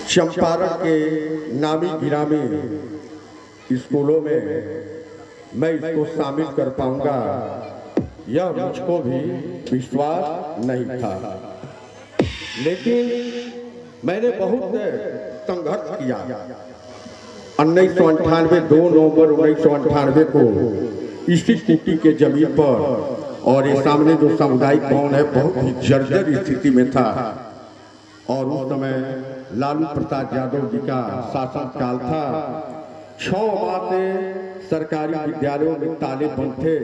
चंपारण के नामी गिरामी स्कूलों में मैं इसको शामिल कर पाऊंगा, यह मुझको भी विश्वास नहीं था। लेकिन मैंने बहुत संघर्ष किया। 1998 2 नवंबर 1998 को इसी कुटी के जमीन पर, और ये सामने जो सामुदायिक भवन है बहुत ही जर्जर स्थिति में था, और उस समय लालू प्रसाद यादव जी का शासन काल था। 6 माह से सरकारी विद्यालयों में ताले बंद थे,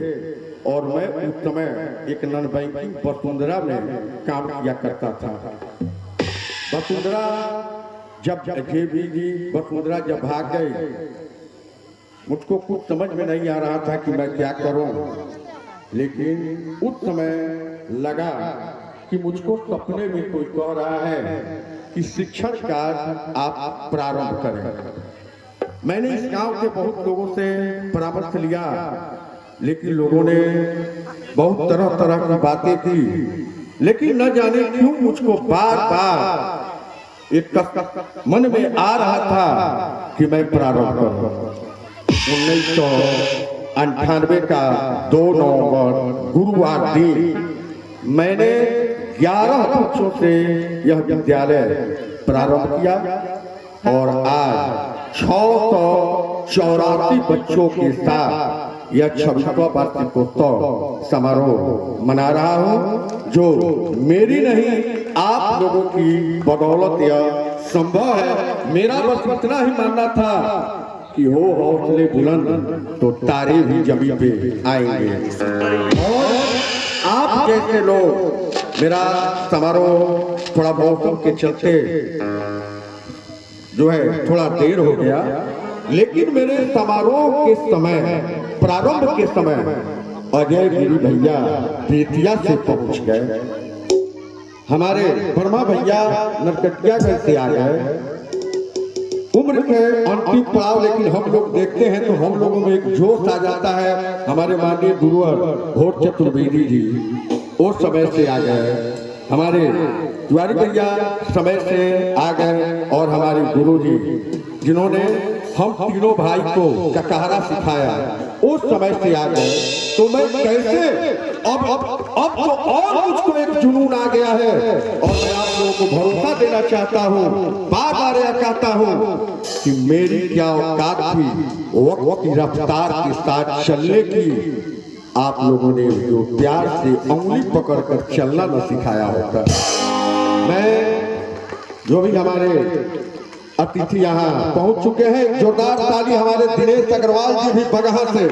और मैं उस समय एक नॉन बैंकिंग वसुंधरा में काम किया करता था। वसुंधरा जब वसुंधरा जब भाग गए, मुझको कुछ समझ में नहीं आ रहा था कि मैं क्या करूं। लेकिन उस समय लगा कि मुझको सपने में कोई कह रहा है कि शिक्षण कार्य आप प्रारंभ करें। मैंने इस गांव के बहुत लोगों से परामर्श लिया, लेकिन लोगों ने बहुत तरह तरह की बातें की, लेकिन न जाने क्यों मुझको बार बार एक मन में आ रहा था कि मैं प्रारंभ करूं। 1998 का 2 नवंबर गुरुवार दिन मैंने 11 बच्चों से यह विद्यालय प्रारंभ किया, और आज 684 बच्चों के साथ यह 26वां वार्षिकोत्सव समारोह मना रहा हूं, जो मेरी नहीं आप लोगों की बदौलत यह संभव है। मेरा बस इतना ही मानना था कि हो हौसले बुलंद तो तारे भी जमीन पे आएंगे, और आप जैसे लोग। मेरा समारोह थोड़ा मौसम के चलते जो है थोड़ा देर हो गया, लेकिन मेरे समारोह के समय, प्रारंभ के समय अजय गिरी भैया बेतिया से पहुंच गए, हमारे वर्मा भैया नरकटियागंज से आ गए। उम्र के अंतिम पड़ाव, लेकिन हम लोग देखते हैं तो हम लोगों में एक जोश आ जाता है। हमारे माननीय गुरुवर घोर चतुर्वेदी जी उस समय से आ गए, हमारे तिवारी भैया समय से आ गए, और हमारे गुरु जी जिन्होंने हम तीनों भाई को ककहरा सिखाया उस समय से आ गए। तो मैं कैसे अब तो और मुझको एक जुनून आ गया है, और मैं आप लोगों को भरोसा देना चाहता हूँ, बार बार यह कहता हूँ कि मेरी क्या औकात थी वक्त की रफ्तार के साथ चलने की। आप लोगों ने जो प्यार से उंगली पकड़कर चलना न सिखाया होता। मैं जो भी हमारे अतिथि यहाँ पहुंच चुके हैं, जोरदार ताली हमारे दिनेश अग्रवाल जी भी बगहा से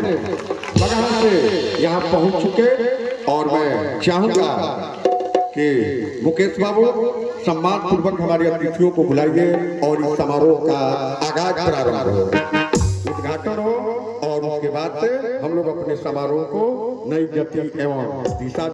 यहाँ पहुंच चुके, और मैं चाहूंगा कि मुकेश बाबू सम्मान पूर्वक हमारे अतिथियों को बुलाइए, और इस समारोह का आगाज प्रारंभ हो, उद्घाटन हो, और उसके बाद से हम लोग अपने समारोह को नई गति एवं दिशा